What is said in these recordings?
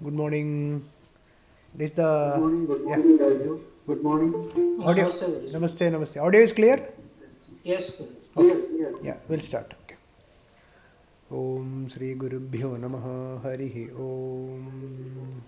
Good morning. This the Good morning, Raju. Good morning. audio. Namaste, Guruji. Namaste, namaste. Audio is clear? Yes, Guruji. Clear. Yeah, we'll start. Okay. Om Sri Gurubhyo Namaha Harihi Om.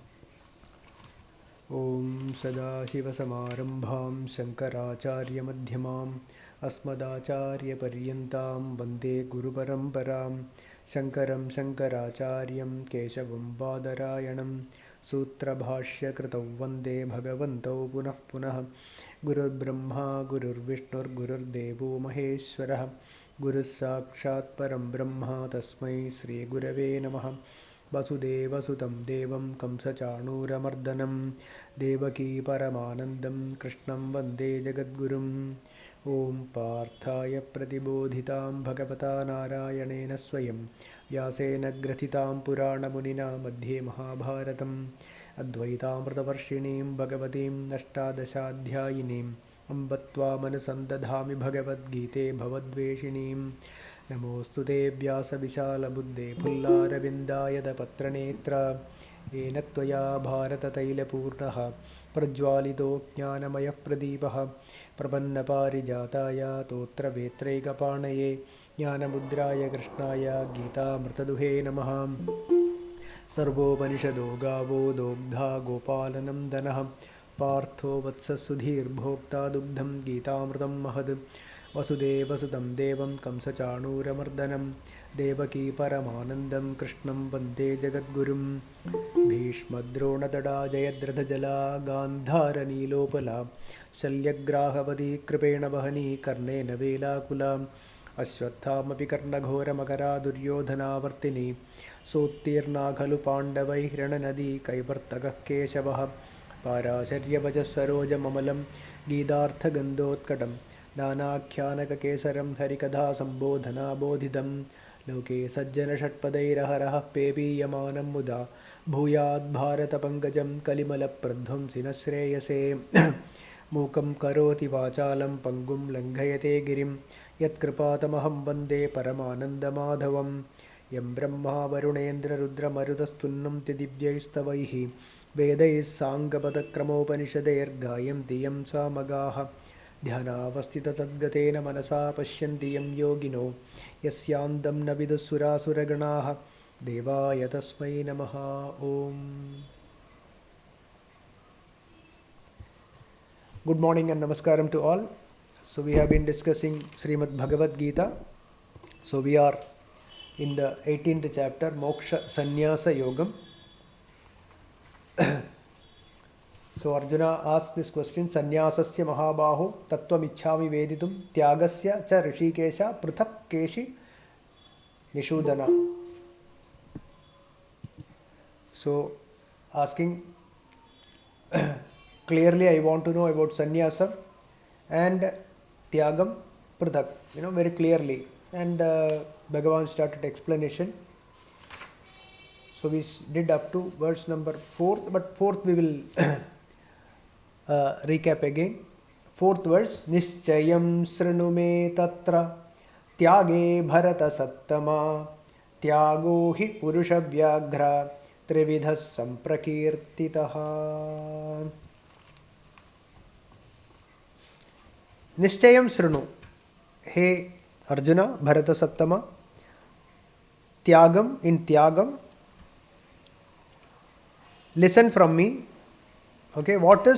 Om Sadashivasamarambham Shankaracharya Madhyamam Asmadacharya Paryantam Vande Guru Paramparam Shankaram Shankaracharyam Keshavam Badarayanam Sutra Bhashya Kritau Vande Bhagavantau Punah Punah Gurur Brahma Gurur Vishnur Gurur Devo Maheshwarah Guru Sakshat Param Brahma Tasmai Sri Gurave Namaha Vasudevasutam Devam Kamsachanuramardanam Devaki Paramanandam Krishnam Vande Jagadgurum Om Parthaya Pratibodhitam Bhagavata Narayanena Swayam Vyasena Grathitam Purana Munina Madhye Mahabharatam Advaitamritavarshinim Bhagavatim Ashtadashadhyayinim Ambatva Manusandadhami Bhagavad Gite Bhavadveshinim नमोस्तु ते व्यासविशालबुद्धे फुल्लारविन्दायतपत्रनेत्र येन त्वया भारततैलपूर्णः प्रज्वालितो ज्ञानमयः प्रदीपः प्रपन्नपारिजाताय तोत्रवेत्रैकपाणये ज्ञानमुद्राय कृष्णाय गीतामृतदुहे नमः सर्वोपनिषदो गावो दोग्धा गोपालनन्दनः पार्थो वत्ससुधीर्भोक्ता दुग्धं गीतामृतं महद् वसुदेवसुतं देवं कंसचाणूरमर्दनं देवकी परमानन्दं कृष्णं वन्दे जगद्गुरुं भीष्मद्रोणतडा जयद्रथजला गान्धारनीलोपला शल्यग्राहवती कृपेण वहनी कर्णेन वेलाकुला अश्वत्थामपि कर्णघोरमकरा दुर्योधनावर्तिनी सोत्तीर्णा खलु पाण्डवैः रणनदी कैवर्तकः केशवः पाराशर्यवचः सरोजममलं गीतार्थगन्धोत्कटं नानाख्यानककेसरं हरिकथा सम्बोधनाबोधितं लोके सज्जनषट्पदैरहरः पेपीयमानं मुदा भूयाद्भारतपङ्कजं कलिमलप्रध्वंसिनः श्रेयसे मूकं करोति वाचालं पङ्गुं लङ्घयते गिरिं यत्कृपातमहं वन्दे परमानन्दमाधवं यं ब्रह्मा वरुणेन्द्ररुद्रमरुतस्तुन्नन्ति दिव्यैस्तवैः वेदैः साङ्गपदक्रमोपनिषदैर्गायन्ति यं सामगाः ध्यानावस्थिततद्गतेन मनसा पश्यन्ति यं योगिनो यस्यान्तं न विदुःसुरासुरगणाः देवाय तस्मै नमः ॐ Good morning and namaskaram to all. So we have been discussing Srimad Bhagavad Gita. So we are in the 18th chapter, Moksha Sanyasa Yogam. So Arjuna asked this question, Sanyasasya Mahabaho Tattvam Ichhami Veditum Tyagasya Cha Rishikesha Pruthak Keshi Nishudana. So asking clearly I want to know about sannyasa and tyagam pruthak, very clearly. And Bhagavan started explanation. So we did up to verse number 4, but 4th we will recap again. 4th verse, Nischayam srinume tatra tyage bharata sattama tyago hi purusha vyaghra trividha samprakirtitaha. Nischayam srinu, he Arjuna, Bharata Sattama, Tyagam, in Tyagam, listen from me. Okay, what the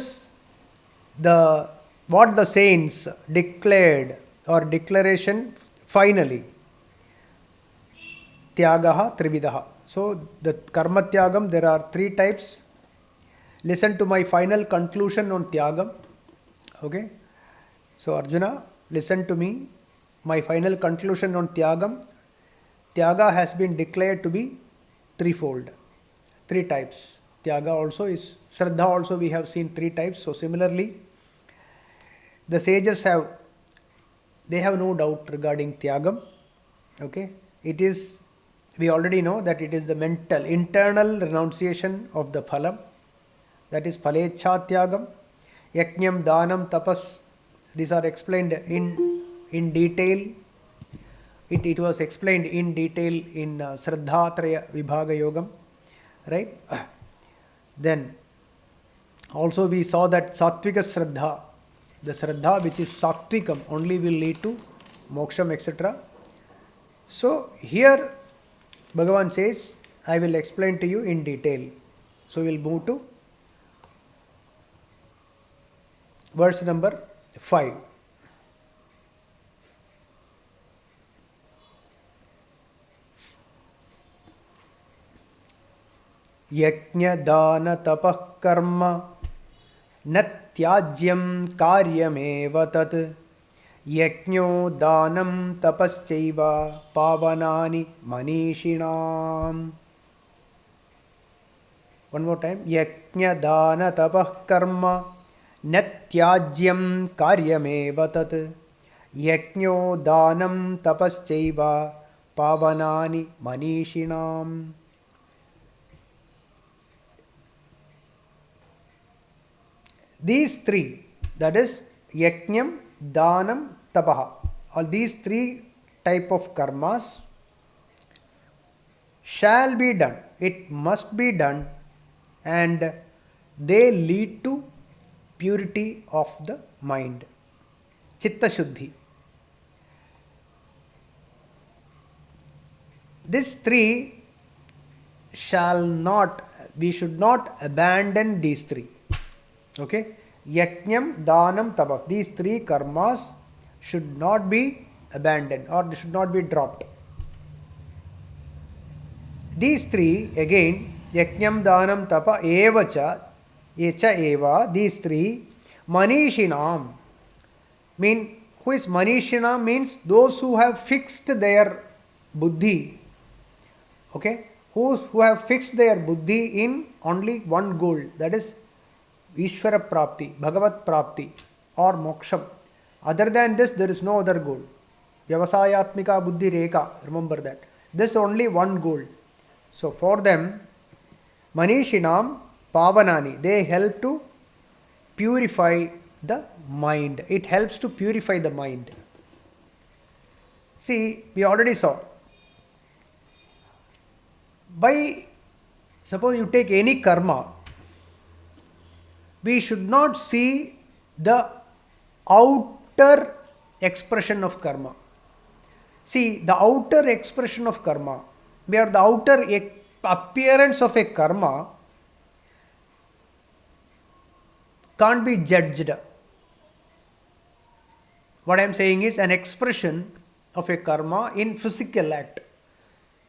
saints declared or declaration finally? Tyagaha Trividaha. So the karma tyagam, there are 3 types. Listen to my final conclusion on tyagam. Okay. So Arjuna, listen to me. My final conclusion on tyagam. Tyaga has been declared to be threefold. 3 types. Tyaga also is, Shraddha also we have seen 3 types. So similarly, the sages have no doubt regarding Tyagam. Okay. It is, we already know that it is the internal renunciation of the phalam. That is Phalecha Tyagam, Yajnam, Danam, Tapas. These are explained in detail. It was explained in detail in Shraddhatraya Vibhaga Yogam. Right? Then also we saw that Sattvika Shraddha, the Shraddha which is Sattvikam only will lead to Moksham, etc. So here Bhagavan says, I will explain to you in detail. So we will move to verse number 5. Yajna dana tapah karma natyajyam karyameva tat yajno danam tapaschaiva pavanani manishinam. One more time. Yajna dana tapah karma natyajyam karyameva tat yajno danam tapaschaiva pavanani manishinam. These 3, that is Yajnam, Danam, Tapaha, all these 3 type of karmas shall be done. It must be done, and they lead to purity of the mind. Chitta Shuddhi. These 3 we should not abandon these 3. Okay, Yajnam, Danam, Tapah. These 3 karmas should not be abandoned or should not be dropped. These 3 again, Yajnam, Danam, Tapah, Evacha, Echa Eva. These 3 Manishinam. Who is Manishinam means those who have fixed their buddhi. Okay, who have fixed their buddhi in only one goal, that is Ishvara Prapti, Bhagavat Prapti or Moksham. Other than this, there is no other goal. Vyavasayatmika Buddhi Rekha, remember that. This is only one goal. So for them, Manishinam Pavanani, they help to purify the mind. It helps to purify the mind. See, we already saw. Suppose you take any karma, we should not see the outer expression of karma. See, the outer expression of karma, where the outer appearance of a karma can't be judged. What I am saying is an expression of a karma in physical act.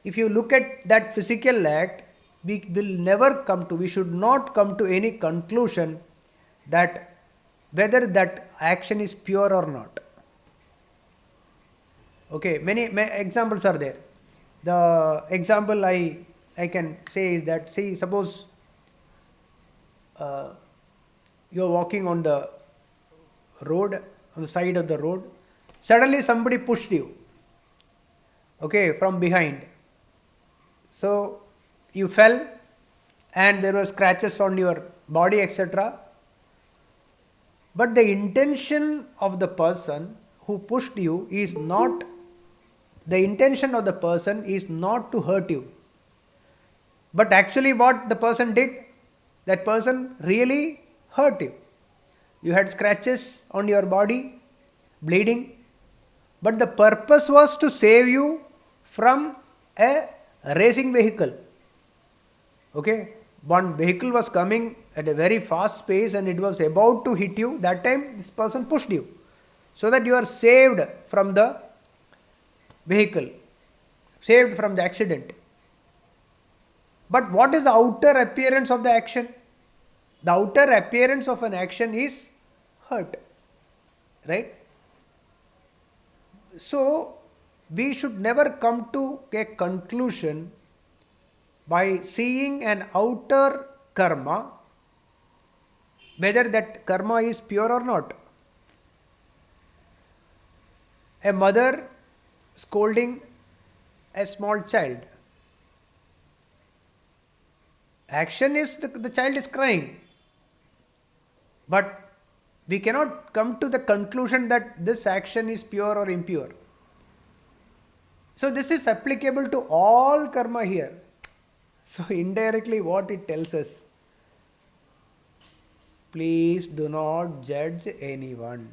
If you look at that physical act, we should not come to any conclusion that whether that action is pure or not. Okay, many examples are there. The example I can say is that, see, suppose you're walking on the road, on the side of the road. Suddenly somebody pushed you, okay, from behind. So you fell and there were scratches on your body, etc. But the intention of the person who pushed you is not, the intention of the person is not to hurt you. But actually what the person did, that person really hurt you. You had scratches on your body, bleeding, but the purpose was to save you from a racing vehicle. Okay, one vehicle was coming at a very fast pace and it was about to hit you. That time this person pushed you so that you are saved from the vehicle, saved from the accident. But what is the outer appearance of the action? The outer appearance of an action is hurt, right? So we should never come to a conclusion by seeing an outer karma, whether that karma is pure or not. A mother scolding a small child. Action is the child is crying. But we cannot come to the conclusion that this action is pure or impure. So this is applicable to all karma here. So indirectly what it tells us, please do not judge anyone.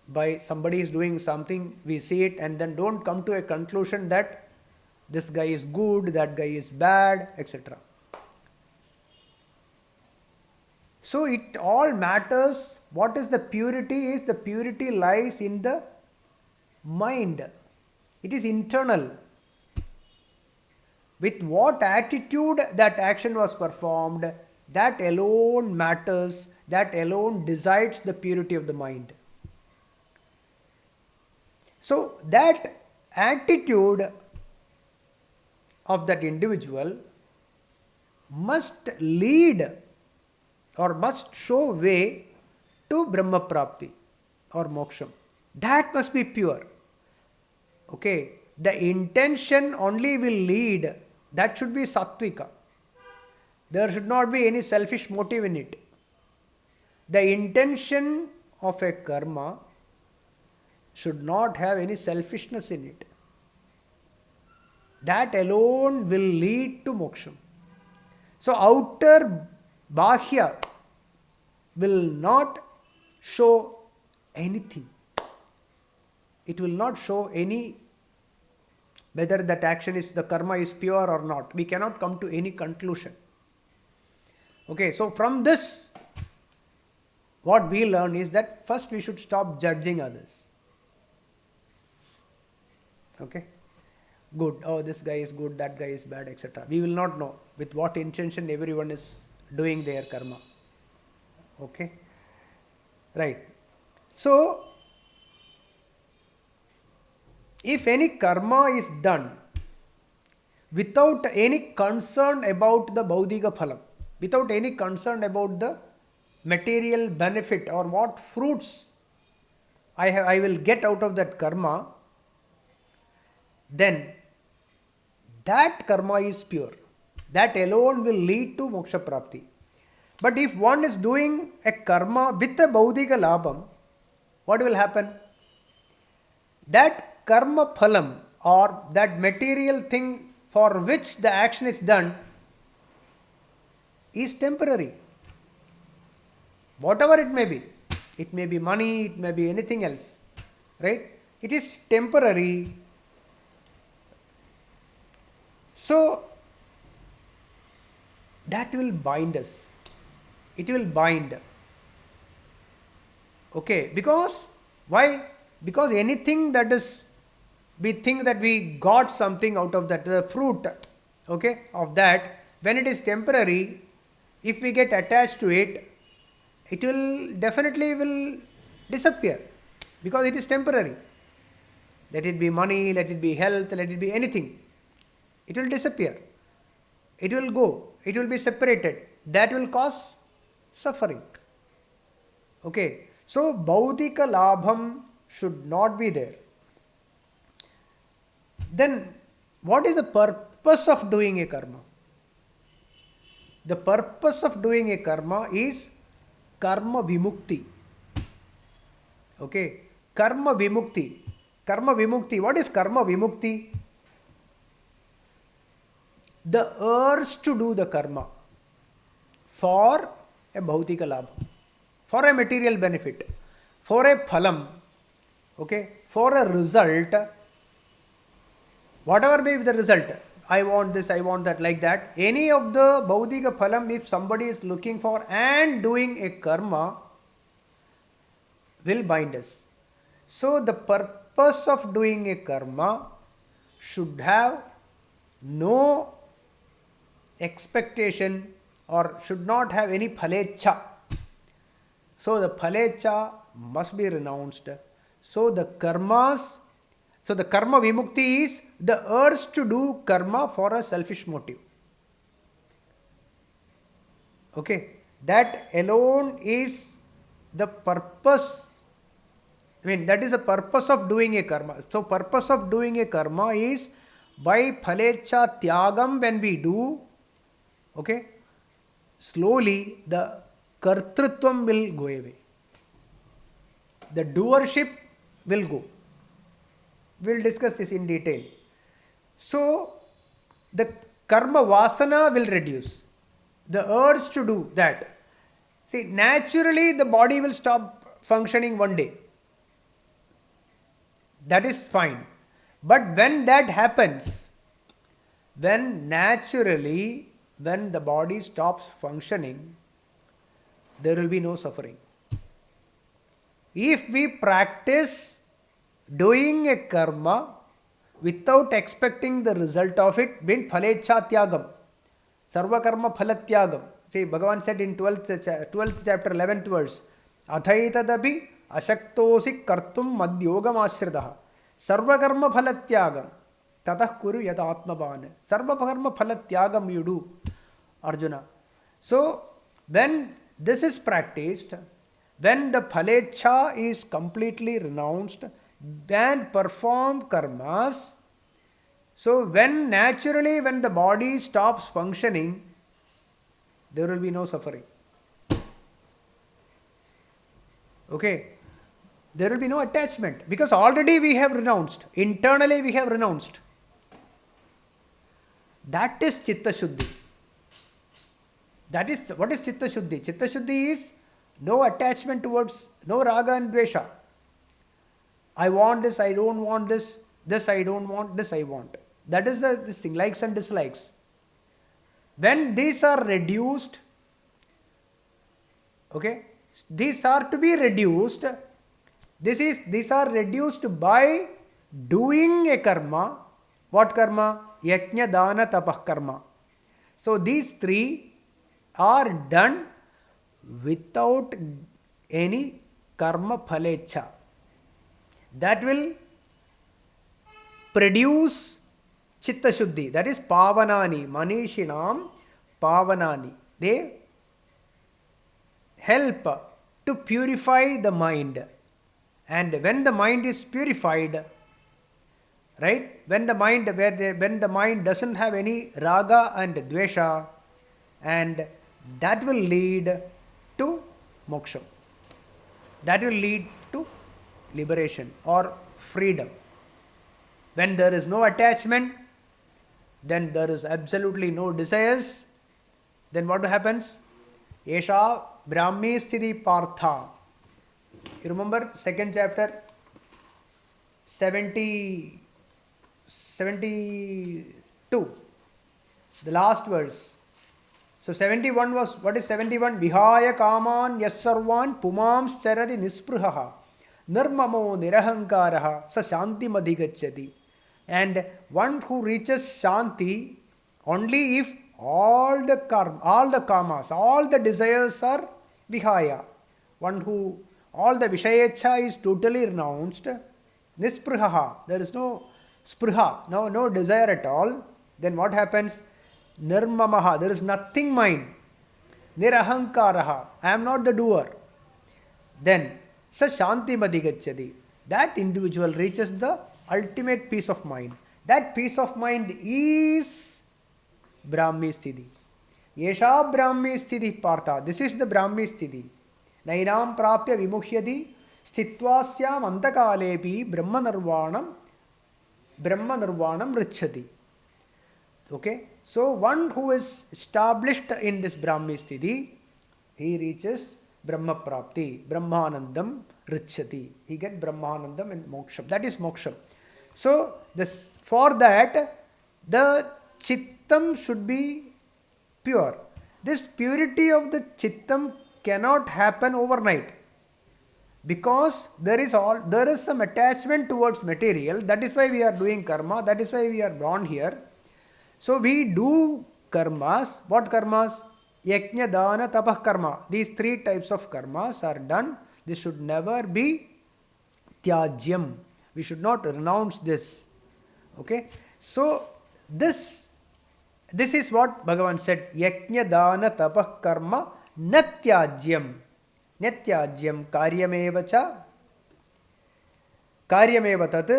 By somebody is doing something, we see it and then don't come to a conclusion that this guy is good, that guy is bad, etc. So it all matters. What is the purity? Is the purity lies in the mind. It is internal. With what attitude that action was performed, that alone matters, that alone decides the purity of the mind. So that attitude of that individual must lead or must show way to Brahma Prapti or Moksha. That must be pure. Okay, the intention only will lead, that should be sattvika. There should not be any selfish motive in it. The intention of a karma should not have any selfishness in it. That alone will lead to moksha. So outer bahya will not show anything. It will not show any, whether that action is, the karma is pure or not. We cannot come to any conclusion. Okay, so from this, what we learn is that first we should stop judging others. Okay, good, oh this guy is good, that guy is bad, etc. We will not know with what intention everyone is doing their karma. Okay, right. So if any karma is done without any concern about the Baudhiga Phalam, without any concern about the material benefit or what fruits I will get out of that karma, then that karma is pure. That alone will lead to moksha prapti. But if one is doing a karma with a Baudhiga Labham, what will happen? That karma phalam or that material thing for which the action is done is temporary. Whatever it may be money, it may be anything else, right? It is temporary. So that will bind us. It will bind. Okay, because why? Because anything that is, we think that we got something out of that, the fruit, okay, of that, when it is temporary, if we get attached to it, it will definitely disappear because it is temporary. Let it be money, let it be health, let it be anything. It will disappear. It will go. It will be separated. that will cause suffering. Okay, so bhaudika labham should not be there. Then, what is the purpose of doing a karma? The purpose of doing a karma is karma vimukti. Okay, karma vimukti. Karma vimukti. What is karma vimukti? The urge to do the karma for a bhautika labha, for a material benefit, for a phalam, okay, for a result, whatever may be the result. I want this, I want that, like that. Any of the bhautika phalam, if somebody is looking for and doing a karma, will bind us. So the purpose of doing a karma should have no expectation or should not have any phalecha. So the phalecha must be renounced. So the karma vimukti is the urge to do karma for a selfish motive. Okay, that alone is the purpose. I mean, that is the purpose of doing a karma. So purpose of doing a karma is by phalecha tyagam when we do, okay, slowly the kartrutvam will go away. The doership will go. We will discuss this in detail. So, the karma vasana will reduce. The urge to do that. See, naturally the body will stop functioning one day. That is fine. But when that happens, when the body stops functioning, there will be no suffering. If we practice doing a karma without expecting the result of it, means phalecha tyagam, sarva karma phalatyagam. See, Bhagavan said in 12th chapter, 11th verse, athaitadapi ashaktosi kartum madhyogam ashritaha sarva karma phalatyagam tatah kuru yad atmabhan. Sarva karma phalatyagam you do, Arjuna. So, when this is practiced, when the phalecha is completely renounced and perform karmas, so when the body stops functioning, there will be no suffering. Okay, there will be no attachment because already we have renounced. Internally we have renounced. That is chitta shuddhi. That is what is chitta shuddhi. Chitta shuddhi is no attachment towards, no raga and dvesha. I want this, I don't want this, this I don't want, this I want. That is this thing, likes and dislikes. When these are reduced, okay, these are to be reduced. These are reduced by doing a karma. What karma? Yajna, dana, tapah karma. So these three are done without any karma phalecha. That will produce chitta shuddhi. That is pavanani, manishinam pavanani. They help to purify the mind. And when the mind is purified, right, when the mind doesn't have any raga and dvesha, and that will lead to moksha. That will lead to liberation or freedom. When there is no attachment, then there is absolutely no desires. Then what happens? Esha Brahmi Sthiti Partha. You remember second chapter, 72, the last verse. So 71 was, what is 71? Vihaya kaman yassarvan pumams charadi nisprhaha nirmamo nirahankaraha sa shanti madhigachyati. And one who reaches shanti only if all the kamas, all the desires are vihaya. One who, all the vishayecha is totally renounced, nisprhaha, there is no sprha, no desire at all. Then what happens? Nirmamaha, there is nothing mine. nirahankaraha, I am not the doer, then sa shanti madhigacchati. That individual reaches the ultimate peace of mind. That peace of mind is Brahmi Sthiti. Yesha Brahmi Sthiti Partha. This is the Brahmi Sthiti. Nainam prapya vimuhyati sthitvasyam antakalepi Brahma Nirvanam richati. Okay. So one who is established in this Brahmi Sthiti, he reaches Brahma Prapti, Brahmanandam richati. He gets Brahmanandam and Moksha. That is Moksha. So this, for that, the Chittam should be pure. This purity of the Chittam cannot happen overnight, because there is some attachment towards material. That is why we are doing karma. That is why we are born here. So we do karmas. What karmas? Yajna, dana, tapah, karma. These three types of karmas are done. This should never be tyajyam. We should not renounce this. Okay. So this is what Bhagavan said. Yajna, dana, tapah, karma natyajyam. Natyajyam karyamevacha. Karyameva tat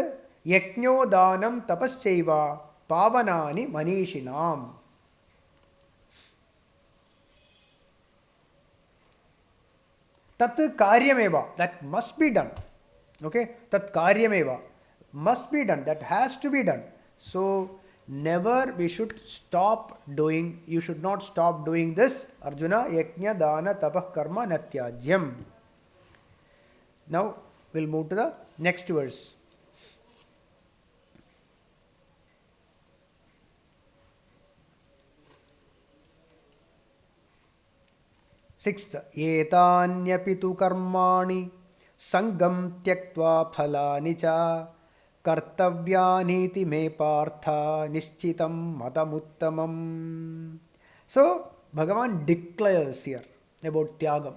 yajno danam tapasyaiva pavanani manishinam. Tat karyameva, that must be done. Okay, tat karyameva must be done, that has to be done. So never we should stop doing, you should not stop doing this. Arjuna, yajna dana tapah karma natyajyam. Now we'll move to the next verse. Sixth, etanyapi tu karmani sangam tyaktva phalani cha kartavyaniti me partha nischitam matamuttamam. So Bhagavan declares here about tyagam.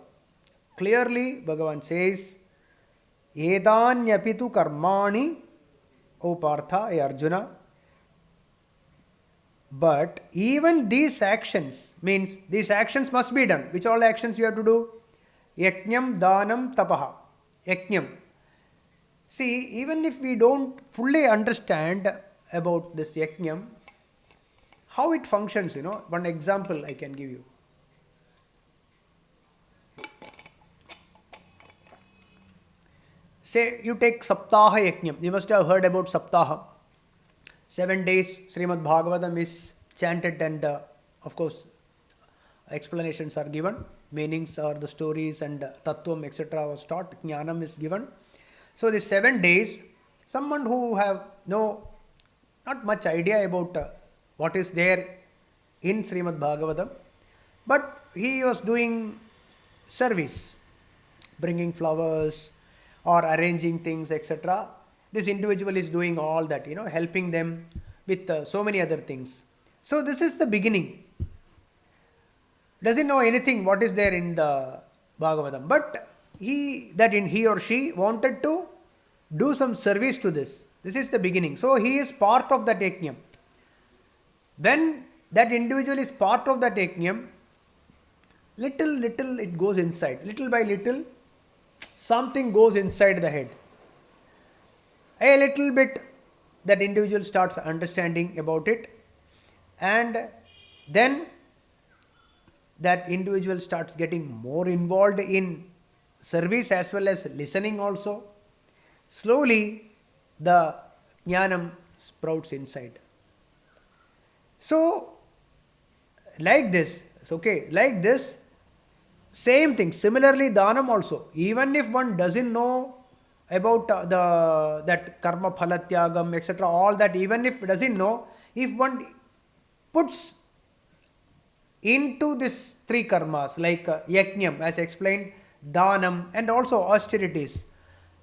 Clearly Bhagavan says, etanyapi tu karmani, O Partha, A Arjuna, but even these actions, means these actions must be done. Which all actions you have to do? Yajnam, danam, tapaha. Yajnam. See, even if we don't fully understand about this yajnam, how it functions, one example I can give you. Say you take Saptaha Yajnam. You must have heard about Saptaha. 7 days Srimad Bhagavatam is chanted, and of course explanations are given, meanings or the stories and tattvam etc. was taught, jnanam is given. So these 7 days, someone who have not much idea about what is there in Srimad Bhagavatam, but he was doing service, bringing flowers or arranging things etc. This individual is doing all that, helping them with so many other things. So this is the beginning. Doesn't know anything what is there in the Bhagavatam, but he or she wanted to do some service to this. This is the beginning. So he is part of that yajnam. When that individual is part of that yajnam, little it goes inside. Little by little, something goes inside the head. A little bit that individual starts understanding about it, and then that individual starts getting more involved in service as well as listening also. Slowly the jnanam sprouts inside. So like this, same thing. Similarly, danam also. Even if one doesn't know about that karma phala tyagam etc., all that, even if doesn't know, if one puts into this three karmas like yajnam as explained, danam, and also austerities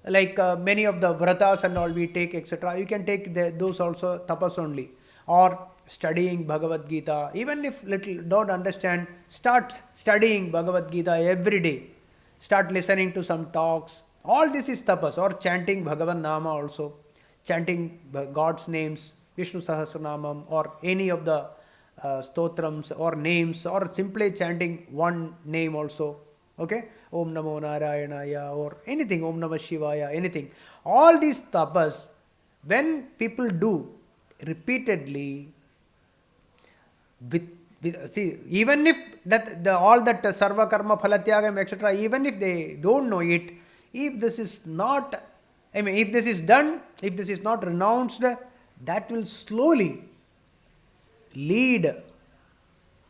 like many of the vratas and all we take etc., you can take those also tapas only, or studying Bhagavad Gita. Even if little don't understand, start studying Bhagavad Gita every day, start listening to some talks. All this is tapas, or chanting Bhagavan Nama also, chanting God's names, Vishnu Sahasranamam, or any of the stotrams or names, or simply chanting one name also. Okay, Om Namo Narayanaya or anything, Om Namah Shivaya, anything. All these tapas, when people do repeatedly, see, even if that all that sarva karma phalatyagam etc., even if they don't know it, if this is not, I mean, if this is done, if this is not renounced, that will slowly lead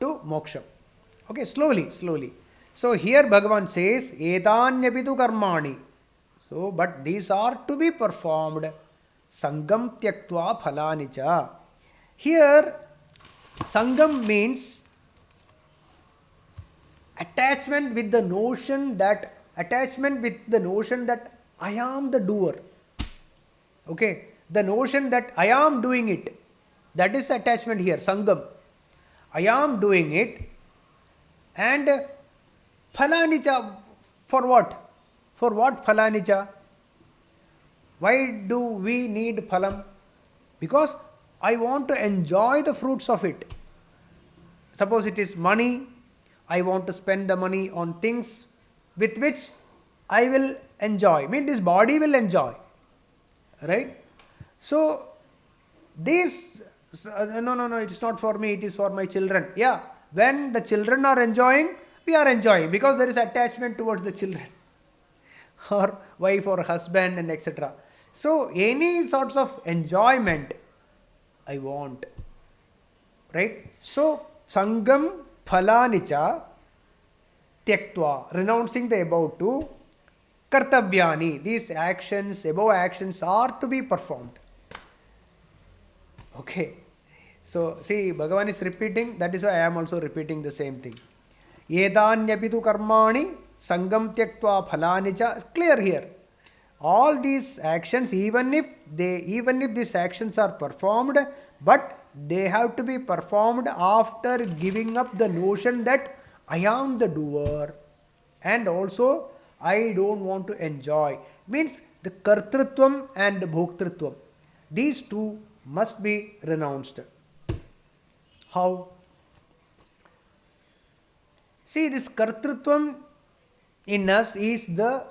to moksha. Okay, slowly. So here Bhagavan says, etanyapitu karmani. So, but these are to be performed sangam tyaktva phalanicha. Here, sangam means attachment with the notion that I am the doer. Okay, the notion that I am doing it, that is the attachment here, sangam. I am doing it, and phalanicha, for what? For what phalanicha? Why do we need phalam? Because I want to enjoy the fruits of it. Suppose it is money, I want to spend the money on things with which I will enjoy. I mean, this body will enjoy. Right? So, this, no, it is not for me, it is for my children. Yeah, when the children are enjoying, we are enjoying because there is attachment towards the children or wife or husband and etc. So, any sorts of enjoyment I want. Right? So, sangam phalanicha tyaktva, renouncing the above two, kartavyani, these actions, above actions are to be performed. Okay. So, see, Bhagavan is repeating, that is why I am also repeating the same thing. Edanyapitu karmani sangam tyaktva phalanicha, clear here. All these actions, even if these actions are performed, but they have to be performed after giving up the notion that I am the doer, and also I don't want to enjoy. Means the kartrutvam and bhoktrutvam, these two must be renounced. How? See, this kartrutvam in us is the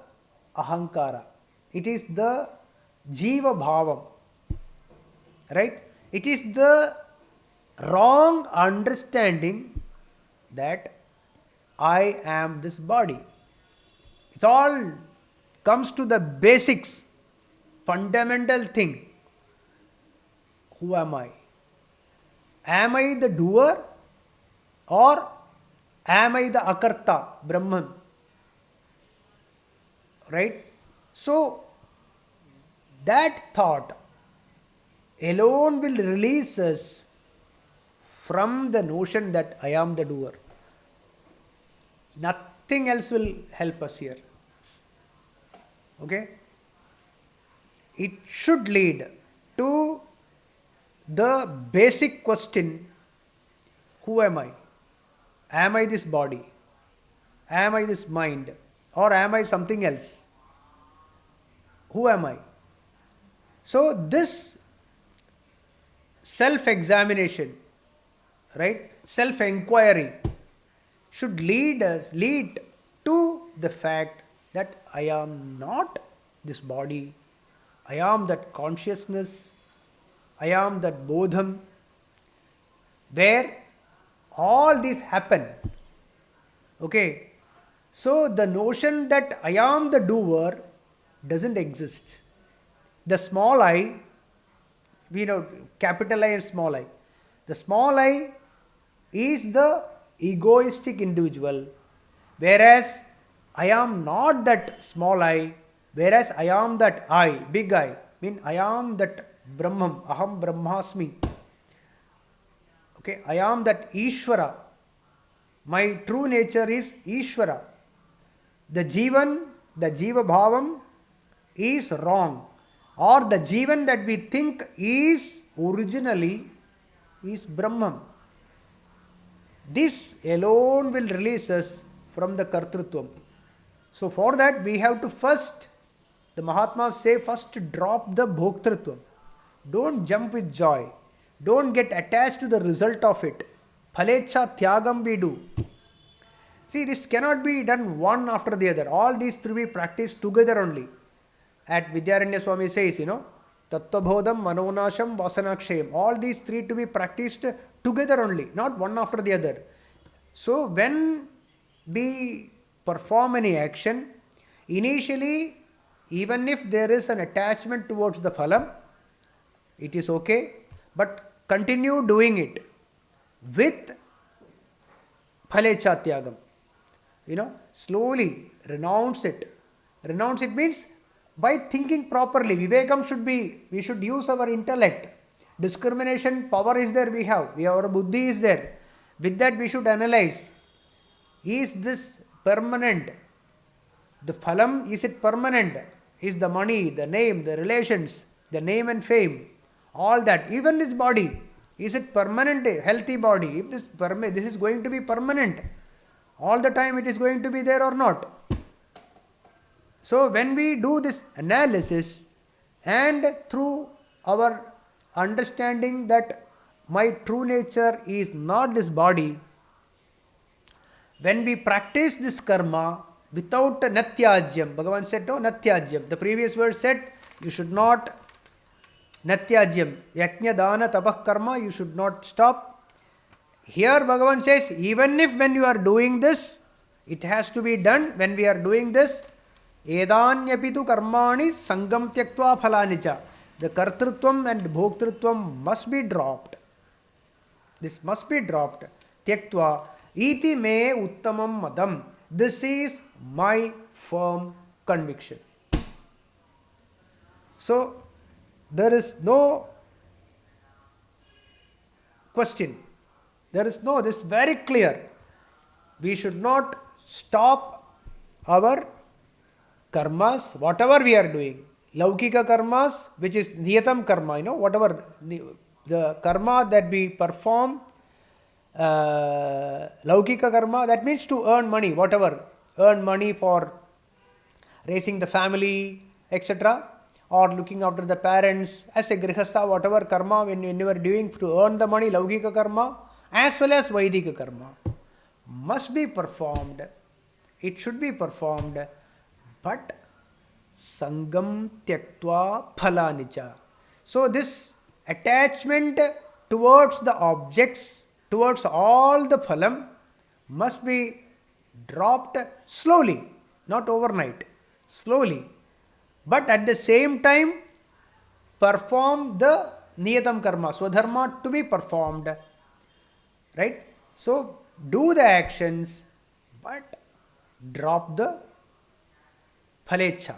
ahankara. It is the jiva bhavam. Right? It is the wrong understanding that I am this body. It all comes to the basics, fundamental thing. Who am I? Am I the doer or am I the akarta, Brahman? Right? So, that thought alone will release us from the notion that I am the doer. Nothing else will help us here. Okay? It should lead to the basic question, who am I? Am I this body? Am I this mind? Or am I something else? Who am I? So this self-examination, right, self-enquiry should lead to the fact that I am not this body, I am that consciousness, I am that bodham, where all these happen. Okay, so the notion that I am the doer doesn't exist. The small I, we know capital I and small I. The small I is the egoistic individual, whereas I am not that small I, whereas I am that I, big I, mean I am that Brahman, Aham Brahmasmi. Okay, I am that Ishvara. My true nature is Ishvara. The Jiva Bhavam is wrong, or the Jivan that we think is originally is Brahman. This alone will release us from the Kartrutvam. So for that we have to first, the Mahatmas say, first drop the Bhoktrutvam. Don't jump with joy. Don't get attached to the result of it. Phalecha Tyagam we do. See, this cannot be done one after the other. All these three be practiced together only. At Vidyaranya Swami says, Tattvabodham, Manonasham, Vasanakshayam. All these three to be practiced together only, not one after the other. So, when we perform any action, initially, even if there is an attachment towards the phalam, it is okay, but continue doing it with phalecha tyagam. Slowly renounce it. Renounce it means by thinking properly. Vivekam should be, we should use our intellect. Discrimination power is there, we have. Our buddhi is there. With that we should analyze. Is this permanent? The phalam, is it permanent? Is the money, the name, the relations, the name and fame, all that, even this body, is it permanent, healthy body? If this is going to be permanent, all the time it is going to be there or not? So when we do this analysis, and through our understanding that my true nature is not this body, when we practice this karma without natyajyam, Bhagavan said no natyajyam. The previous verse said you should not natyajyam, yajna dana tapah karma, you should not stop. Here Bhagavan says even if when you are doing this, it has to be done. When we are doing this, edanyapitu karmani sangam tyaktva phalanicha, the kartrutvam and bhoktrutvam must be dropped. This must be dropped. Tyaktva iti me uttamam madam. This is my firm conviction. So, there is no question. This is very clear. We should not stop our karmas, whatever we are doing. Laukika karmas, which is niyatam karma, whatever the karma that we perform, laukika karma, that means to earn money, whatever, earn money for raising the family, etc., or looking after the parents, as a grihastha, whatever karma when you are doing to earn the money, laukika karma, as well as vaidika karma, must be performed. It should be performed, but sangam tyaktva phalanicha. So this attachment towards the objects, towards all the phalam, must be dropped slowly, not overnight, slowly. But at the same time, perform the niyatam karma, swadharma to be performed. Right? So, do the actions, but drop the phalecha.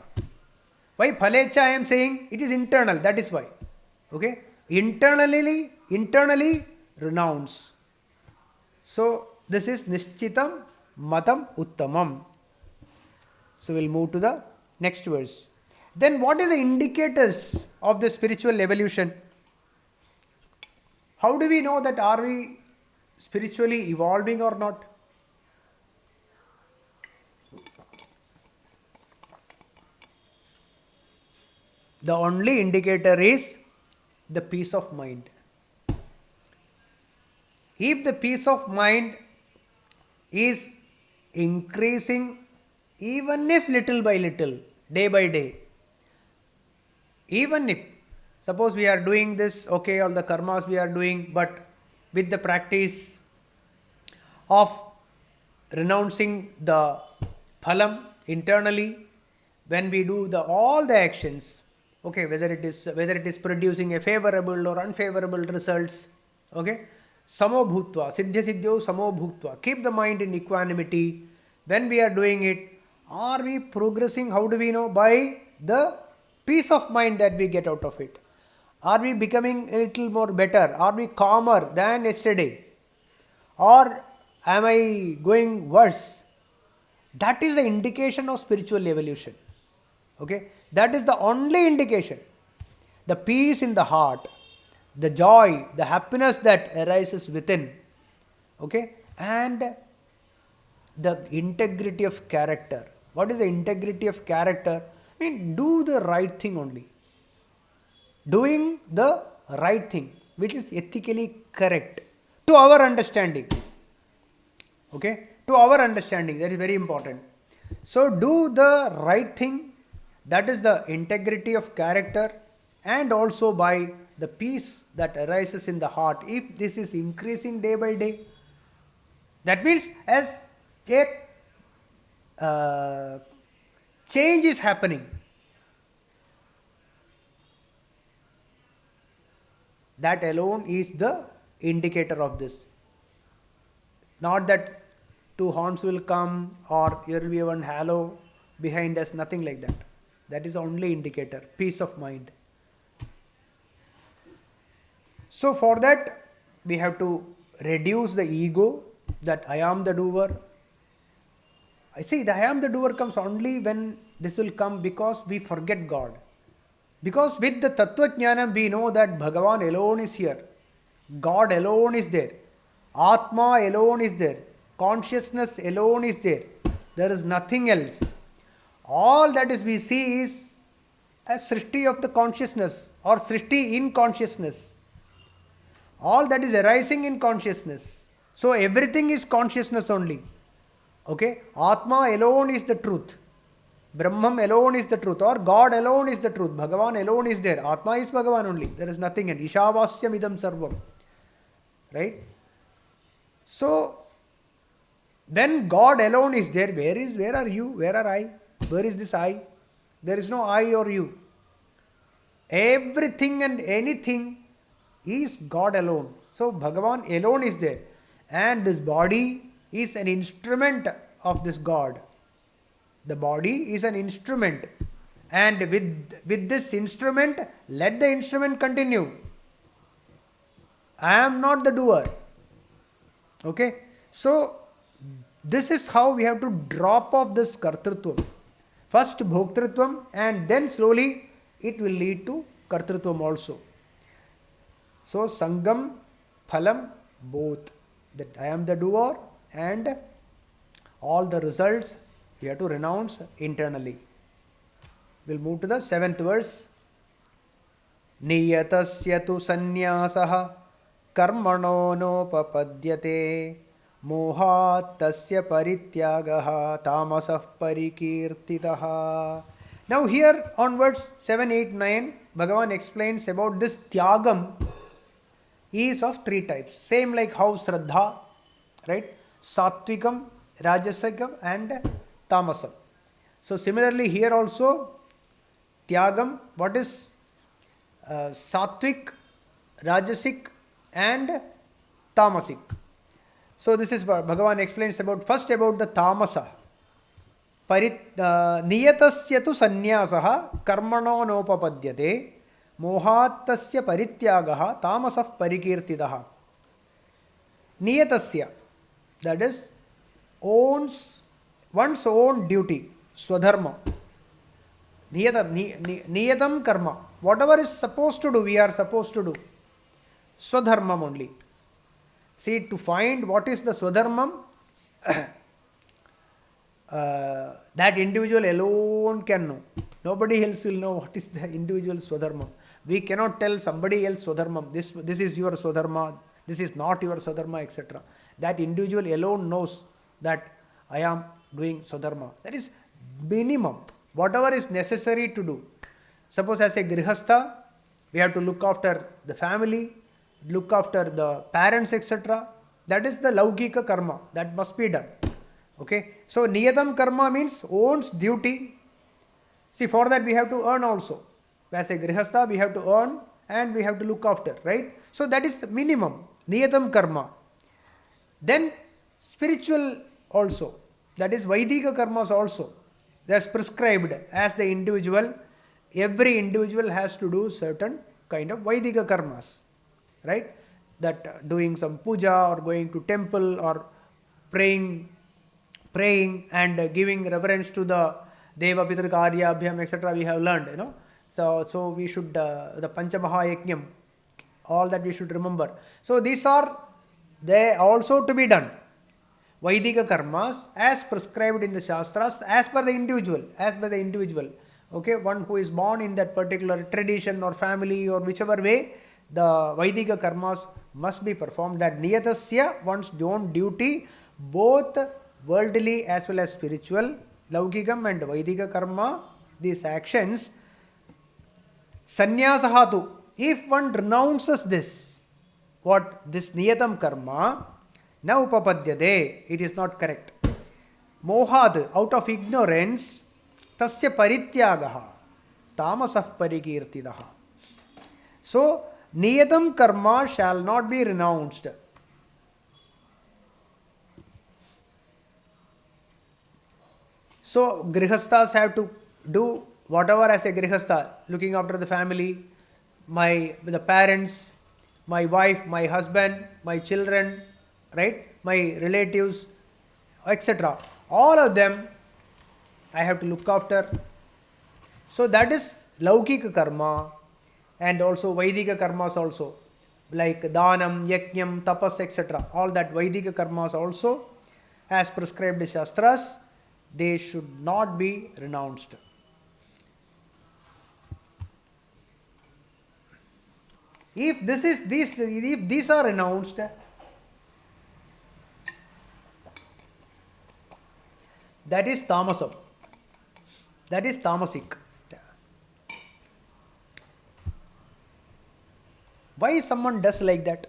Why phalecha I am saying? It is internal, that is why. Okay? Internally renounce. So, this is nishchitam matam uttamam. So, we will move to the next verse. Then what is the indicators of the spiritual evolution? How do we know that are we spiritually evolving or not? The only indicator is the peace of mind. If the peace of mind is increasing, even if little by little, day by day, even if, suppose we are doing this, okay, all the karmas we are doing, but with the practice of renouncing the phalam internally, when we do all the actions, okay, whether it is producing a favorable or unfavorable results, okay, samo bhutva, siddhya siddhyo samo bhutva, keep the mind in equanimity. When we are doing it, are we progressing? How do we know? By the peace of mind that we get out of it. Are we becoming a little more better? Are we calmer than yesterday? Or am I going worse? That is the indication of spiritual evolution. Okay? That is the only indication. The peace in the heart, the joy, the happiness that arises within. Okay? And the integrity of character. What is the integrity of character? I mean, do the right thing only. Doing the right thing, which is ethically correct. to our understanding. Okay, to our understanding, that is very important. So do the right thing, that is the integrity of character, and also by the peace that arises in the heart. If this is increasing day by day, that means as a change is happening, that alone is the indicator of this. Not that two horns will come or there will be one halo behind us, nothing like that. That is only indicator, peace of mind. So for that we have to reduce the ego, that I am the doer. I see the I am the doer comes only when this will come because we forget God. Because with the Tattva Jnanam we know that Bhagavan alone is here. God alone is there. Atma alone is there. Consciousness alone is there. There is nothing else. All that is we see is a Srishti of the consciousness or Srishti in consciousness. All that is arising in consciousness. So everything is consciousness only. Okay? Atma alone is the truth. Brahman alone is the truth, or God alone is the truth. Bhagavan alone is there. Atma is Bhagavan only. There is nothing else. Ishavasyam idam sarvam. Right? So, when God alone is there, where are you? Where are I? Where is this I? There is no I or you. Everything and anything is God alone. So, Bhagavan alone is there. And this body is an instrument of this God. The body is an instrument. And with this instrument, let the instrument continue. I am not the doer. Okay? So, this is how we have to drop off this kartrutvam. First bhoktrutvam, and then slowly it will lead to kartrutvam also. So, sangam, phalam, both. That I am the doer and all the results we have to renounce internally. We'll move to the 7th verse. Niyatasya tu sanyasaha karmano nopapadyate mohat tasya parityagaha tamasah parikirtitaha. Now here onwards 7, 8, 9 Bhagavan explains about this tyagam is of 3 types. Same like how Shraddha, right? Satvikam, Rajasakam and Tamasam. So similarly here also Tyagam, what is Satvik, Rajasic and Tamasic. So this is what Bhagavan explains about first about the Tamasa. Niyatasya tu sanyasaha karmano nopapadyate mohattasya parityagaha tamasah parikirtidaha. Niyatasya, that is owns one's own duty, swadharma. Niyatam karma. Whatever is supposed to do, we are supposed to do. Swadharmam only. See, to find what is the swadharmam, that individual alone can know. Nobody else will know what is the individual swadharmam. We cannot tell somebody else swadharmam. This is your swadharma, this is not your swadharma, etc. That individual alone knows that I am doing swadharma. That is minimum. Whatever is necessary to do. Suppose as a grihastha, we have to look after the family, look after the parents, etc. That is the laukika karma. That must be done. Okay. So niyatam karma means owns duty. See, for that we have to earn also. As a grihastha, we have to earn and we have to look after, right? So that is the minimum. Niyatam karma. Then spiritual also. That is Vaidika karmas also. That's prescribed as the individual. Every individual has to do certain kind of Vaidika karmas. Right? That doing some puja or going to temple or praying and giving reverence to the Deva Pitr Karya Abhyam, etc. we have learned, you know. So we should, the Panchamaha Yajnam, all that we should remember. So these are, they also to be done. Vaidika karmas as prescribed in the Shastras as per the individual. Okay, one who is born in that particular tradition or family or whichever way, the Vaidika karmas must be performed. That niyatasya, one's own duty, both worldly as well as spiritual, laukikam and vaidika karma, these actions. Sanyasaha tu, if one renounces this, what this niyatam karma, na upapadyade, it is not correct. Mohad, out of ignorance, tasya parityagaha, tamasah parikirtidaha. So, niyatam karma shall not be renounced. So, grihasthas have to do whatever as a grihastha, looking after the family, the parents, my wife, my husband, my children, right? My relatives, etc. All of them I have to look after. So that is laukika karma, and also Vaidika karmas also, like Danam, Yajnam, Tapas, etc. All that Vaidika karmas also, as prescribed in Shastras, they should not be renounced. If these are renounced, that is tamasam. That is tamasic. Why someone does like that?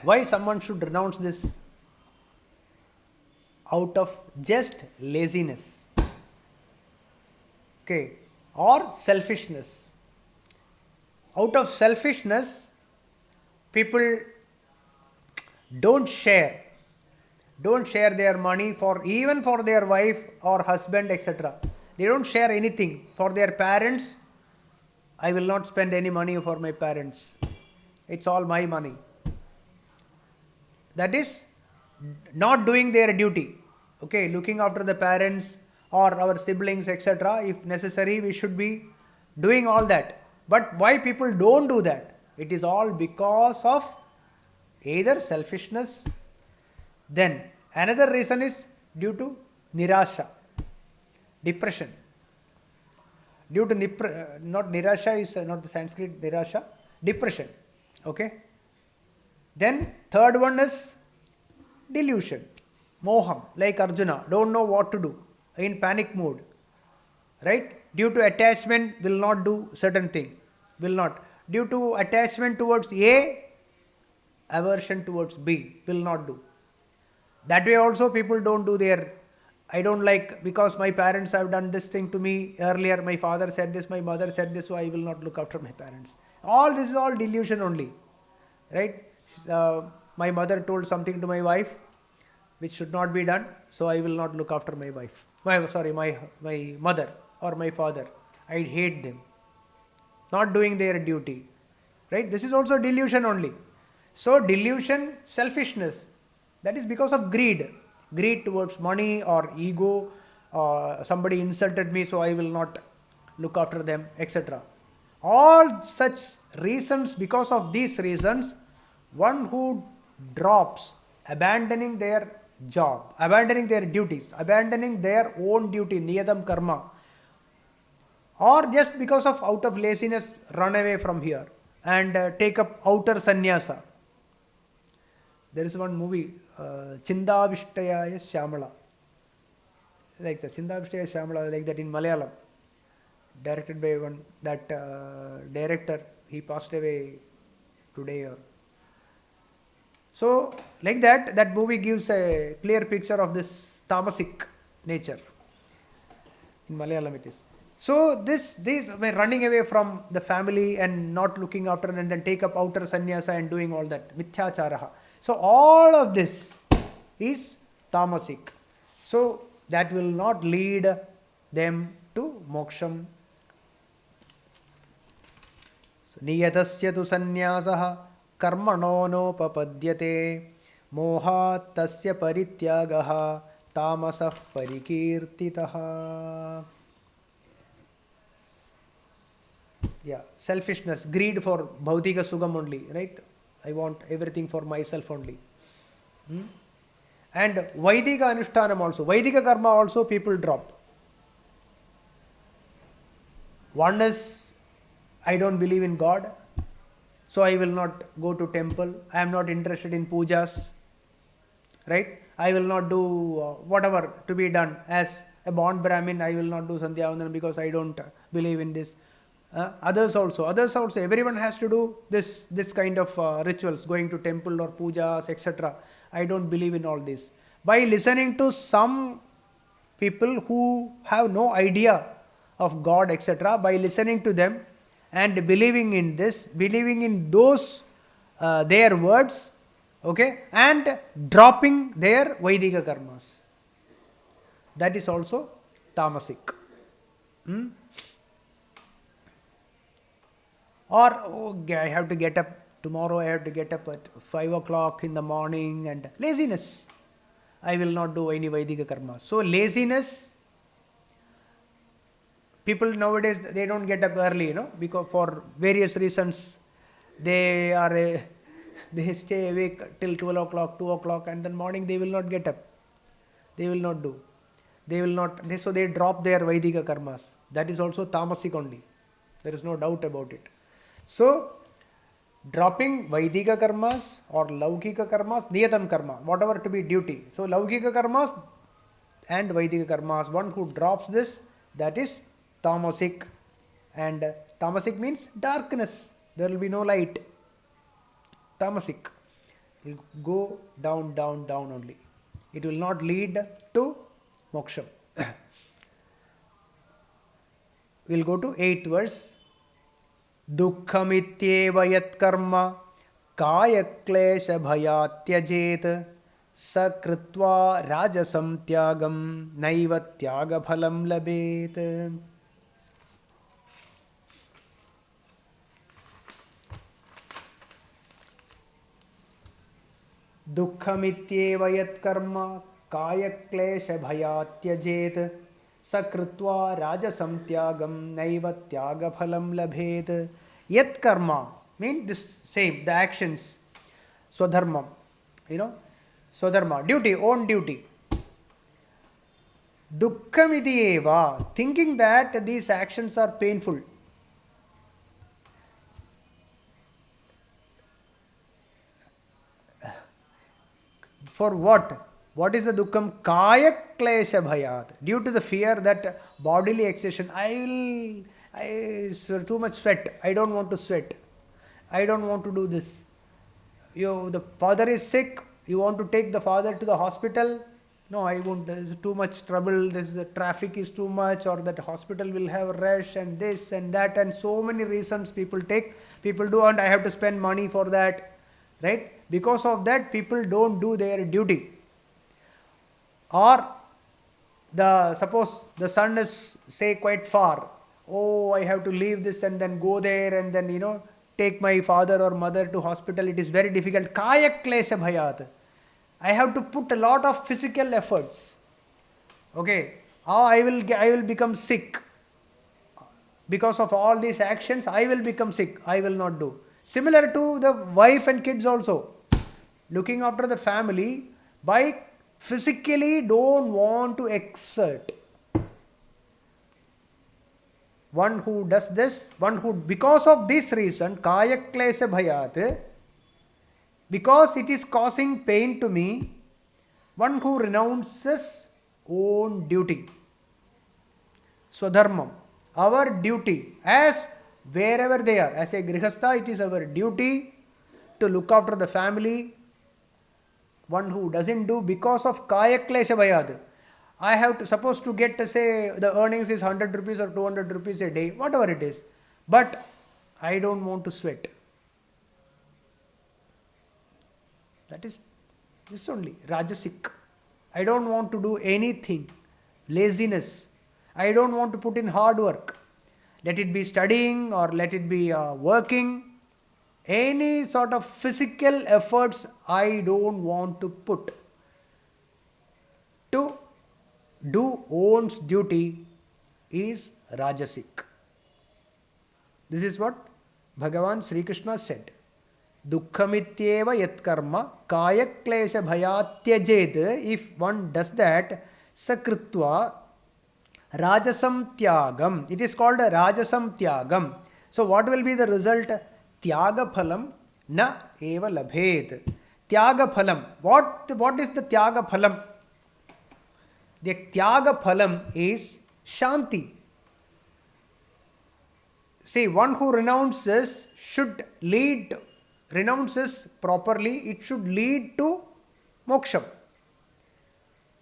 Why someone should renounce this? Out of just laziness. Okay. Or selfishness. Out of selfishness, people don't share their money even for their wife or husband, etc. They don't share anything. For their parents, I will not spend any money for my parents. It's all my money. That is not doing their duty. Okay, looking after the parents or our siblings, etc. If necessary, we should be doing all that. But why people don't do that? It is all because of either selfishness. Then another reason is due to nirasha, depression. Due to not nirasha is not the Sanskrit nirasha, depression. Okay. Then third one is delusion, moham, like Arjuna, don't know what to do, in panic mode, right? Due to attachment, will not do certain thing, will not. Due to attachment towards A, aversion towards B, will not do. That way also people don't do their, I don't like, because my parents have done this thing to me earlier, my father said this, my mother said this, so I will not look after my parents. All this is all delusion only, right? My mother told something to my wife which should not be done, so I will not look after my wife. My mother or my father. I hate them. Not doing their duty. Right? This is also delusion only. So delusion, selfishness, that is because of greed. Greed towards money or ego, somebody insulted me, so I will not look after them, etc. All such reasons, because of these reasons, one who drops, abandoning their job, abandoning their duties, abandoning their own duty, niyadam karma, or just because of out of laziness run away from here and take up outer sannyasa. There is one movie, Chindavishtayaya Shyamala, like the Chindavishtaya Shyamala, like that in Malayalam, directed by that director. He passed away today. So like that movie gives a clear picture of this tamasic nature. In Malayalam it is. So these running away from the family and not looking after them, and then take up outer sannyasa and doing all that, mithyacharaha. So all of this is tamasic. So that will not lead them to moksham. So niyatasya tu sannyasah karmano nopapadyate mohat tasya parityagaha tamasah parikirtitaha. Yeah, selfishness, greed for bhautika sugam only, right? I want everything for myself only. And Vaidika Anushtanam also, Vaidika karma also people drop. One is, I don't believe in God. so I will not go to temple. I am not interested in pujas, right? I will not do whatever to be done. As a born Brahmin, I will not do Sandhya Vandanam because I don't believe in this. Others also, everyone has to do this kind of rituals, going to temple or pujas, etc. I don't believe in all this. By listening to some people who have no idea of God, etc., by listening to them and believing in this, believing in those their words, okay, and dropping their Vaidika karmas, that is also tamasic. Or, okay, I have to get up tomorrow, I have to get up at 5 o'clock in the morning, and laziness. I will not do any Vaidika karma. So, laziness, people nowadays, they don't get up early, because for various reasons, they are they stay awake till 12 o'clock, 2 o'clock, and then morning they will not get up. They will not do. They will not, so they drop their Vaidika karmas. That is also tamasic only. There is no doubt about it. So, dropping Vaidika karmas or Laukika karmas, Niyatam karma, whatever to be duty. So, Laukika karmas and Vaidika karmas, one who drops this, that is tamasic. And tamasic means darkness. There will be no light. Tamasic. It will go down, down, down only. It will not lead to moksha. We'll go to 8th verse. दुःखमित्येव यत्कर्म कायक्लेशभयात्यजेत स कृत्वा राजसं त्यागं नैव त्यागफलं लभेत. दुःखमित्येव यत्कर्म कायक्लेशभयात्यजेत स कृत्वा राजसं त्यागं नैव त्यागफलं लभेत. Yat karma means this same, the actions, swadharma, swadharma, duty, own duty. Dukkhamiti eva, thinking that these actions are painful. For what? What is the dukkham? Kaya klesha bhayat. Due to the fear that bodily exertion, too much sweat. I don't want to sweat. I don't want to do this. The father is sick. You want to take the father to the hospital. No, I won't. There is too much trouble. The traffic is too much, or that hospital will have a rush, and this and that, and so many reasons people do, and I have to spend money for that, right? Because of that, people don't do their duty. Or suppose the son is, say, quite far. Oh, I have to leave this and then go there and then, take my father or mother to hospital. It is very difficult. Kaya klesha bhayat. I have to put a lot of physical efforts. Okay. I will become sick. Because of all these actions, I will become sick. I will not do. Similar to the wife and kids also. Looking after the family by physically don't want to exert. One who does this, because of this reason, kaya klesha bhayat, because it is causing pain to me, one who renounces own duty. Swadharmam, our duty, as wherever they are, as a grihastha, it is our duty to look after the family. One who doesn't do because of kaya klesha bhayat. I have to, suppose to get, say, the earnings is 100 rupees or 200 rupees a day, whatever it is. But I don't want to sweat. That is this only, rajasic. I don't want to do anything. Laziness. I don't want to put in hard work. Let it be studying or let it be working. Any sort of physical efforts I don't want to put. To do one's duty is rajasic. This is what Bhagavan Sri Krishna said. Dukkhamityeva yat karma kaya klesha bhayatyajed. If one does that, sakritva rajasam tyagam. It is called a rajasam tyagam. So what will be the result? tyaga phalam na eva labhet. Tyaga phalam. What is the tyaga phalam? The tyaga phalam is shanti. See, one who renounces renounces properly, it should lead to moksha.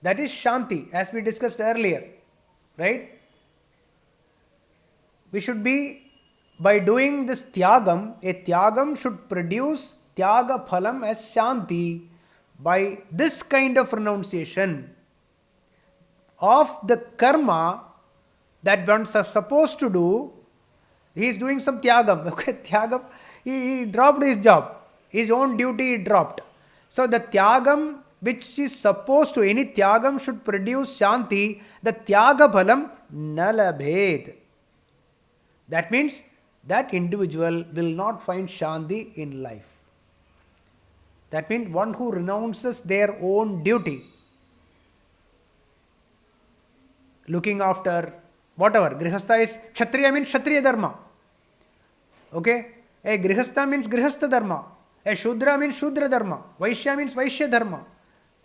That is shanti, as we discussed earlier, right? We should be, by doing this tyagam, a tyagam should produce tyaga phalam as shanti. By this kind of renunciation of the karma that one is supposed to do, he is doing some tyagam. Okay, tyagam, he dropped his job, his own duty he dropped. So the tyagam which is supposed to, any tyagam should produce shanti, the tyaga phalam nalabhed. That means that individual will not find shanti in life. That means one who renounces their own duty, looking after whatever. Grihastha is Kshatriya means Kshatriya dharma. Okay? A Grihastha means Grihastha dharma. A Shudra means Shudra dharma. Vaishya means Vaishya dharma.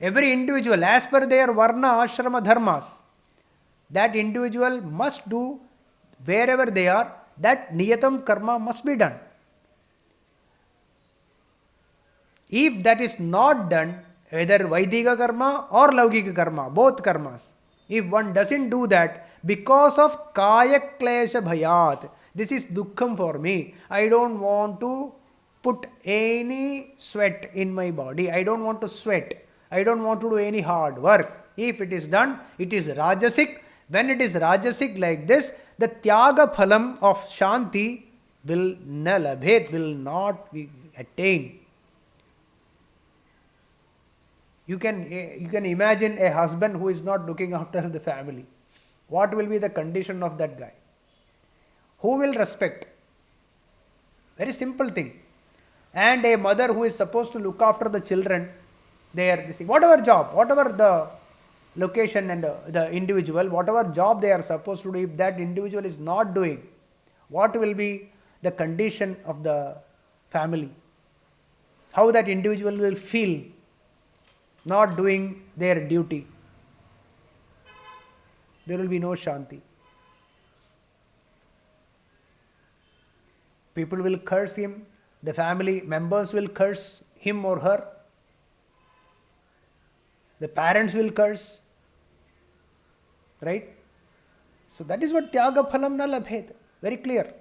Every individual, as per their varna ashrama dharmas, that individual must do wherever they are, that niyatam karma must be done. If that is not done, whether Vaidika karma or Laukika karma, both karmas, if one doesn't do that, because of kaya klesha bhayat, this is dukkham for me. I don't want to put any sweat in my body. I don't want to sweat. I don't want to do any hard work. If it is done, it is rajasic. When it is rajasic like this, the tyaga phalam of shanti will nalabhet, will not be attained. You can imagine a husband who is not looking after the family. What will be the condition of that guy? Who will respect? Very simple thing. And a mother who is supposed to look after the children, whatever job, whatever the location and the individual, whatever job they are supposed to do, if that individual is not doing, what will be the condition of the family? How that individual will feel not doing their duty? There will be no shanti. People will curse him, the family members will curse him or her, the parents will curse, right? So that is what tyaga phalam na labhet. Very clear.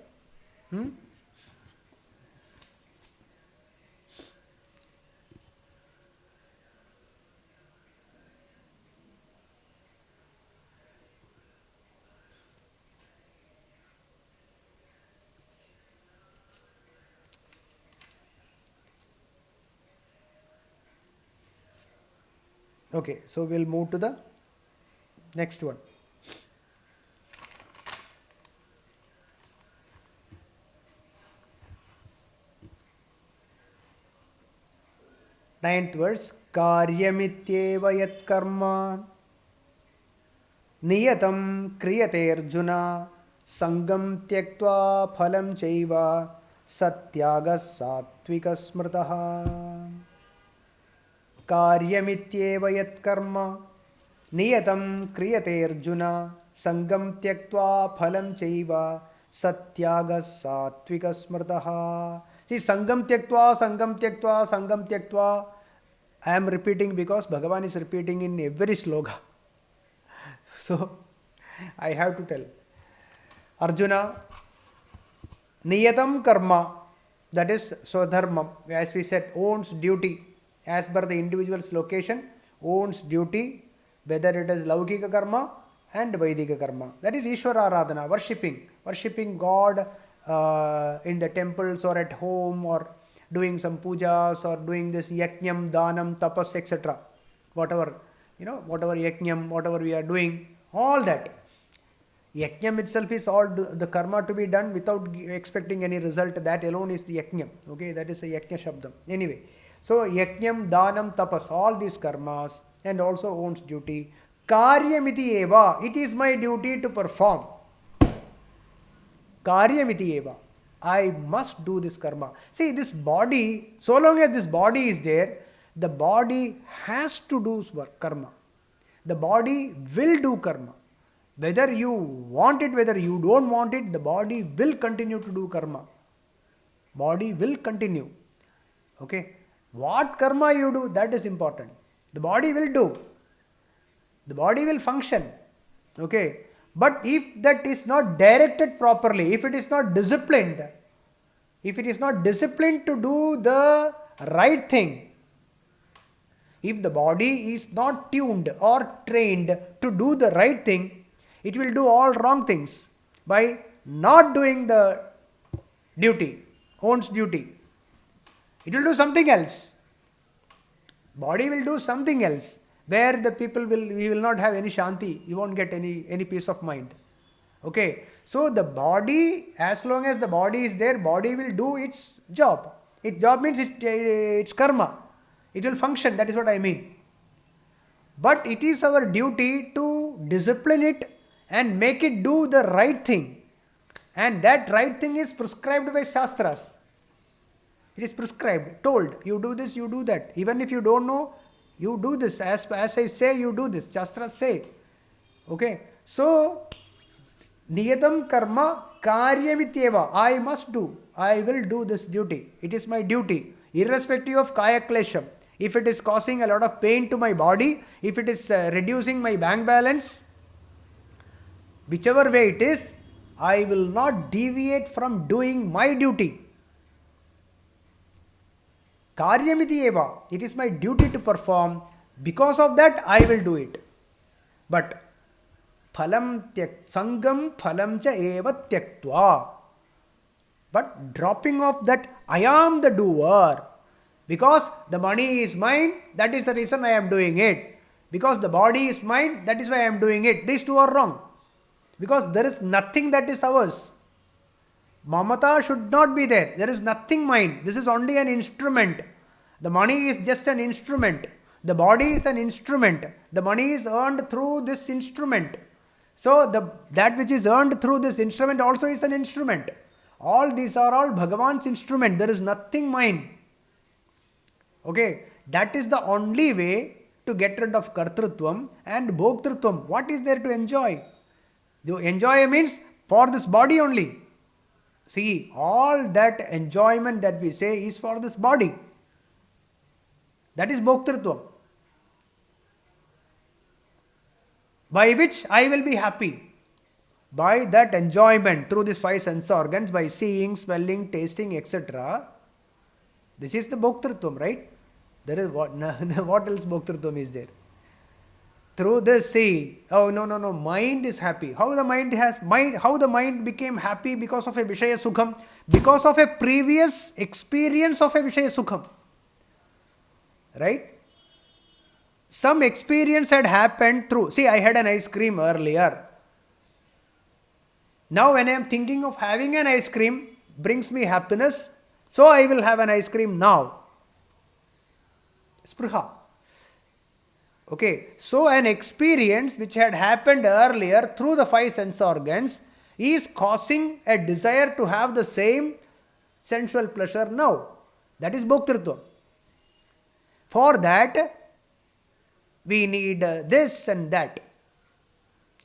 Okay, so we'll move to the next one. Ninth verse. Karyamityeva yat karma niyatam kriyate arjuna sangam tyaktva phalam chaiva satyaga satvika smrtaha. Karyamityeva yat karma niyatam kriyate arjuna sangam tyaktva phalam chaiva satyaga satvika smrtaha. See, sangam tyaktva, I am repeating because Bhagavan is repeating in every sloka. So, I have to tell. Arjuna, niyatam karma, that is swadharmam, as we said, owns duty. As per the individual's location, owns duty, whether it is Laukika karma and Vaidika karma. That is Ishvara Aradhana, worshipping God in the temples or at home, or doing some pujas, or doing this yajnam, danam, tapas, etc. Whatever yajnam, whatever we are doing, all that. Yajnam itself is all the karma to be done without expecting any result. That alone is the yajnam. Okay, that is a yajna shabdam. Anyway. So, yajnam, danam, tapas, all these karmas, and also owns duty. Karyamiti eva, it is my duty to perform. Karyamiti eva. I must do this karma. See, this body, so long as this body is there, the body has to do karma. The body will do karma. Whether you want it, whether you don't want it, the body will continue to do karma. Body will continue. Okay. What karma you do, that is important. The body will do. The body will function. Okay. But if that is not directed properly, if it is not disciplined to do the right thing, if the body is not tuned or trained to do the right thing, it will do all wrong things by not doing the duty, own's duty. It will do something else. Body will do something else where the people we will not have any shanti. You won't get any peace of mind. Okay. So the body, as long as the body is there, body will do its job. Its job means it's karma. It will function. That is what I mean. But it is our duty to discipline it and make it do the right thing. And that right thing is prescribed by Shastras. It is prescribed, told, you do this, you do that. Even if you don't know, you do this. As I say, you do this. Shastras say. Okay. So, niyatam karma karyamityeva. I must do. I will do this duty. It is my duty. Irrespective of kaya klesham. If it is causing a lot of pain to my body, if it is reducing my bank balance, whichever way it is, I will not deviate from doing my duty. Karyamiti eva. It is my duty to perform. Because of that, I will do it. But phalam sangam phalam cha eva tyaktva. But dropping off that I am the doer. Because the money is mine, that is the reason I am doing it. Because the body is mine, that is why I am doing it. These two are wrong. Because there is nothing that is ours. Mamata should not be there. There is nothing mine. This is only an instrument. The money is just an instrument. The body is an instrument. The money is earned through this instrument. So that which is earned through this instrument also is an instrument. All these are all Bhagavan's instrument. There is nothing mine. Okay, that is the only way to get rid of kartrutvam and bhoktrutvam. What is there to enjoy? The enjoy means for this body only. See, all that enjoyment that we say is for this body. That is bhoktrutvam. By which I will be happy. By that enjoyment through these 5 sense organs, by seeing, smelling, tasting, etc. This is the bhoktrutvam, right? There is what else bhoktrutvam is there? Through this, see, oh no, mind is happy. How the mind became happy because of a Vishaya Sukham? Because of a previous experience of a Vishaya Sukham. Right? Some experience had happened through, see, I had an ice cream earlier. Now when I am thinking of having an ice cream, brings me happiness, so I will have an ice cream now. Spruha. Okay, so an experience which had happened earlier through the 5 sense organs is causing a desire to have the same sensual pleasure now. That is bhoktrutva. For that, we need this and that.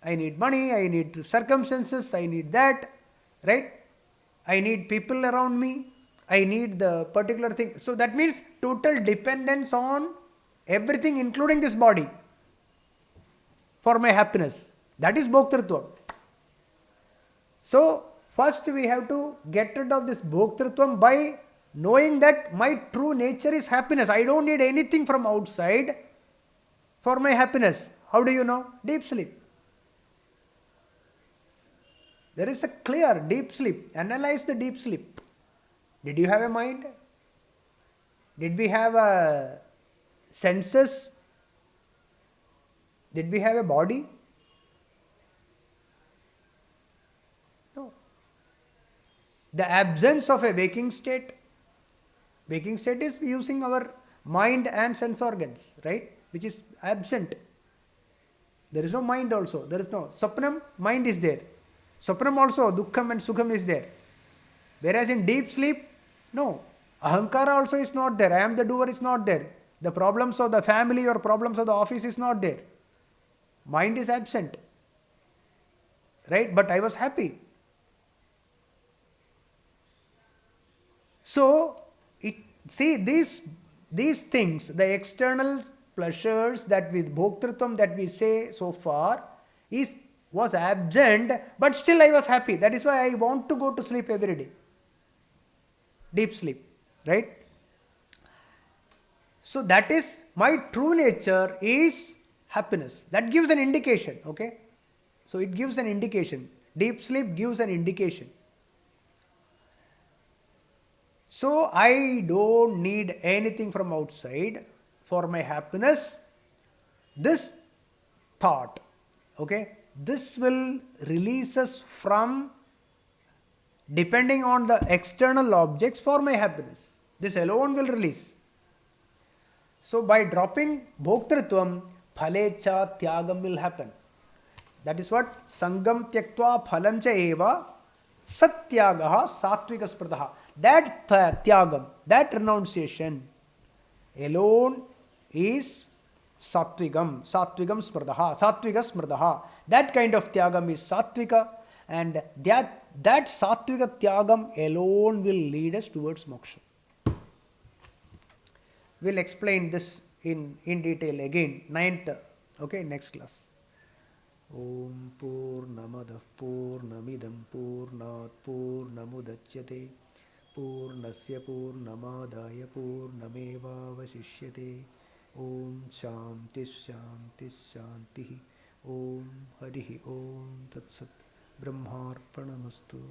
I need money, I need circumstances, I need that, right? I need people around me, I need the particular thing. So that means total dependence on everything including this body for my happiness. That is bhoktrutva. So first we have to get rid of this bhoktrutvam by knowing that my true nature is happiness. I don't need anything from outside for my happiness. How do you know? Deep sleep. There is a clear deep sleep. Analyze the deep sleep. Did you have a mind? Did we have a senses? Did we have a body? No. The absence of a waking state. Waking state is using our mind and sense organs, right? Which is absent. There is no mind also. There is no Sapnam, mind is there. Sapnam also, Dukkham and Sukham is there. Whereas in deep sleep, no. Ahankara also is not there. I am the doer is not there. The problems of the family or problems of the office is not there. Mind is absent. Right? But I was happy. So, see these things, the external pleasures that with bhoktrutvam that we say so far was absent, but still I was happy. That is why I want to go to sleep every day. Deep sleep, right? So that is my true nature is happiness. That gives an indication, okay? So it gives an indication. Deep sleep gives an indication. So I don't need anything from outside for my happiness. This thought, okay, this will release us from depending on the external objects for my happiness. This alone will release. So by dropping bhoktritvam, phalecha tyagam will happen. That is what sangam tyaktva phalam cha eva satyagaha satvika spradaha. That tyagam, that renunciation alone is satvigam spradaha, satvika smradaha. That kind of tyagam is satvika, and that satvika tyagam alone will lead us towards moksha. We'll explain this in detail again, 9th, okay, next class. Om Purnamada Purnamidam Purnat Purnamudachyate Purnasya Purnamadaya Purnameva Vasishyate. Om Shanti Shanti Shanti. Om Harihi Om Tat Sat. Brahmarpanamastu.